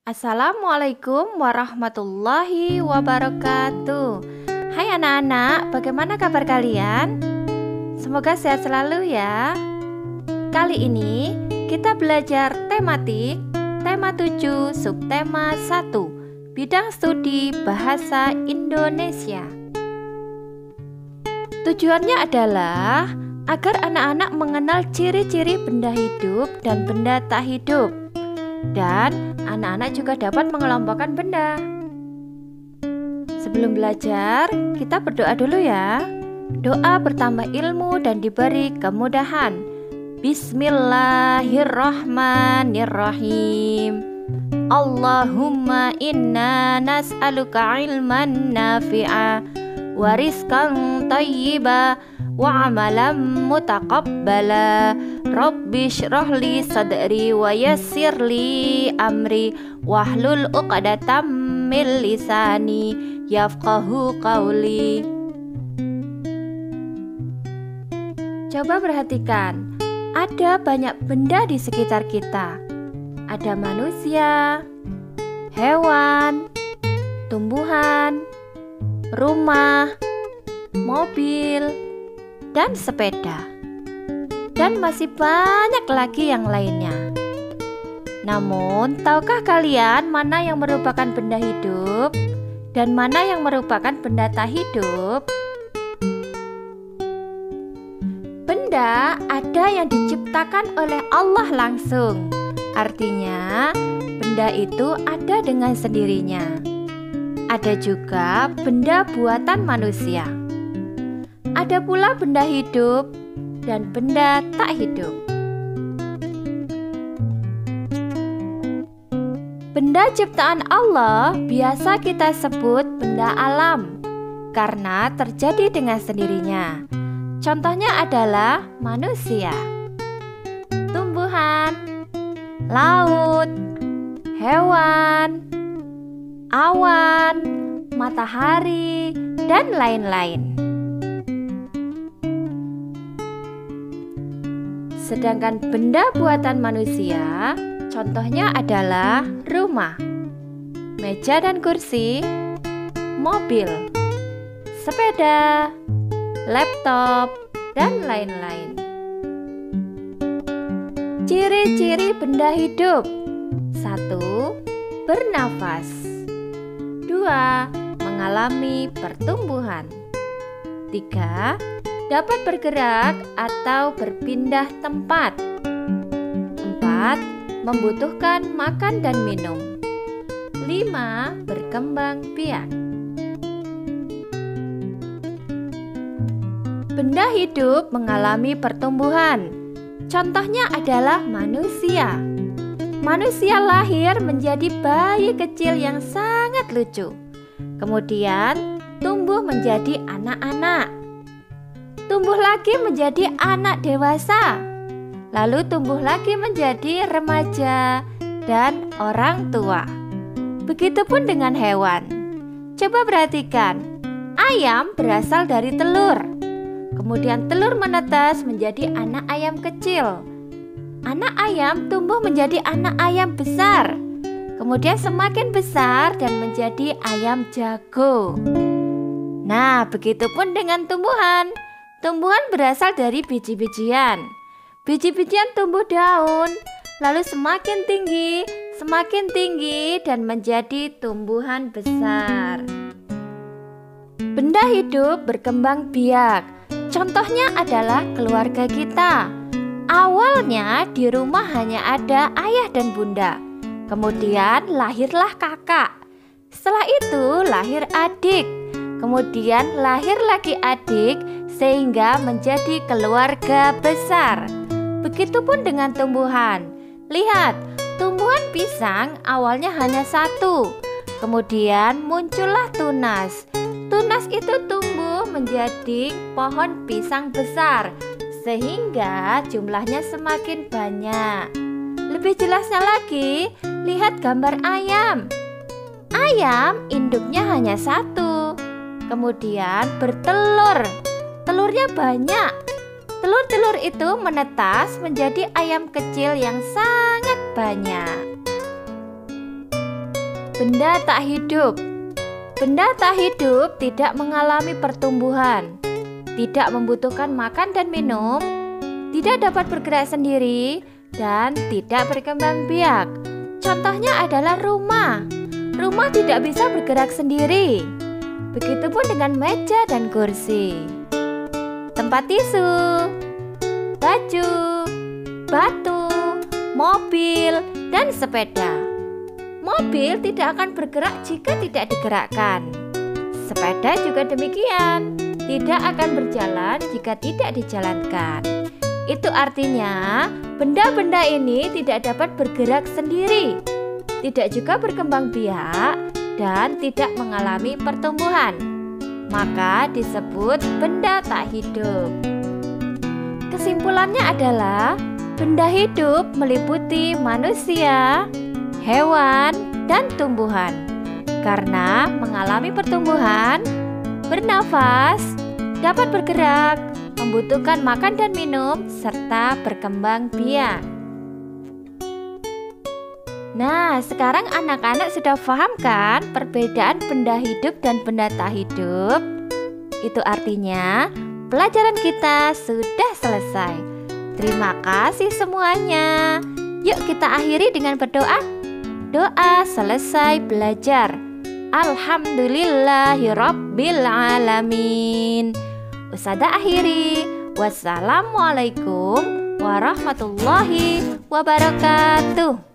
Assalamualaikum warahmatullahi wabarakatuh. Hai anak-anak, bagaimana kabar kalian? Semoga sehat selalu ya. Kali ini kita belajar tematik tema 7 subtema 1 bidang studi bahasa Indonesia. Tujuannya adalah agar anak-anak mengenal ciri-ciri benda hidup dan benda tak hidup. Dan anak-anak juga dapat mengelompokkan benda. Sebelum belajar, kita berdoa dulu ya. Doa bertambah ilmu dan diberi kemudahan. Bismillahirrahmanirrahim. Allahumma inna nas'aluka ilman nafi'a wa rizqan thayyiba wa amalan mutaqabbala. Rabbi shrahli sadri wa yassirli amri wahlul uqdatam min lisani yafqahu qawli. Coba perhatikan, ada banyak benda di sekitar kita. Ada manusia, hewan, tumbuhan, rumah, mobil, dan sepeda. Dan masih banyak lagi yang lainnya. Namun, tahukah kalian mana yang merupakan benda hidup dan mana yang merupakan benda tak hidup? Benda ada yang diciptakan oleh Allah langsung. Artinya, benda itu ada dengan sendirinya. Ada juga benda buatan manusia. Ada pula benda hidup dan benda tak hidup. Benda ciptaan Allah biasa kita sebut benda alam karena terjadi dengan sendirinya. Contohnya adalah manusia, tumbuhan, laut, hewan, awan, matahari, dan lain-lain. Sedangkan benda buatan manusia, contohnya adalah rumah, meja dan kursi, mobil, sepeda, laptop, dan lain-lain. Ciri-ciri benda hidup: 1. Bernafas. 2. Mengalami pertumbuhan. 3. Dapat bergerak atau berpindah tempat. 4. Membutuhkan makan dan minum. 5. Berkembang biak. Benda hidup mengalami pertumbuhan. Contohnya adalah manusia. Manusia lahir menjadi bayi kecil yang sangat lucu. Kemudian tumbuh menjadi anak-anak. Tumbuh lagi menjadi anak dewasa, lalu tumbuh lagi menjadi remaja dan orang tua. Begitupun dengan hewan. Coba perhatikan, ayam berasal dari telur. Kemudian telur menetas menjadi anak ayam kecil. Anak ayam tumbuh menjadi anak ayam besar. Kemudian semakin besar dan menjadi ayam jago. Nah, begitupun dengan tumbuhan. Tumbuhan berasal dari biji-bijian. Biji-bijian tumbuh daun, lalu semakin tinggi dan menjadi tumbuhan besar. Benda hidup berkembang biak. Contohnya adalah keluarga kita. Awalnya di rumah hanya ada ayah dan bunda. Kemudian lahirlah kakak. Setelah itu lahir adik. Kemudian lahir lagi adik sehingga menjadi keluarga besar. Begitupun dengan tumbuhan. Lihat, tumbuhan pisang awalnya hanya satu. Kemudian muncullah tunas. Tunas itu tumbuh menjadi pohon pisang besar sehingga jumlahnya semakin banyak. Lebih jelasnya lagi, lihat gambar ayam. Ayam induknya hanya satu. Kemudian bertelur. Telurnya banyak. Telur-telur itu menetas menjadi ayam kecil yang sangat banyak. Benda tak hidup. Benda tak hidup tidak mengalami pertumbuhan, tidak membutuhkan makan dan minum, tidak dapat bergerak sendiri, dan tidak berkembang biak. Contohnya adalah rumah. Rumah tidak bisa bergerak sendiri. Begitupun dengan meja dan kursi. Tempat tisu, baju, batu, mobil, dan sepeda. Mobil tidak akan bergerak jika tidak digerakkan. Sepeda juga demikian, tidak akan berjalan jika tidak dijalankan. Itu artinya benda-benda ini tidak dapat bergerak sendiri, tidak juga berkembang biak, dan tidak mengalami pertumbuhan. Maka disebut benda tak hidup. Kesimpulannya adalah benda hidup meliputi manusia, hewan, dan tumbuhan. Karena mengalami pertumbuhan, bernafas, dapat bergerak, membutuhkan makan dan minum, serta berkembang biak. Nah, sekarang anak-anak sudah paham kan perbedaan benda hidup dan benda tak hidup? Itu artinya pelajaran kita sudah selesai. Terima kasih semuanya. Yuk kita akhiri dengan berdoa. Doa selesai belajar. Alhamdulillahirabbil alamin. Ustazah akhiri. Wassalamualaikum warahmatullahi wabarakatuh.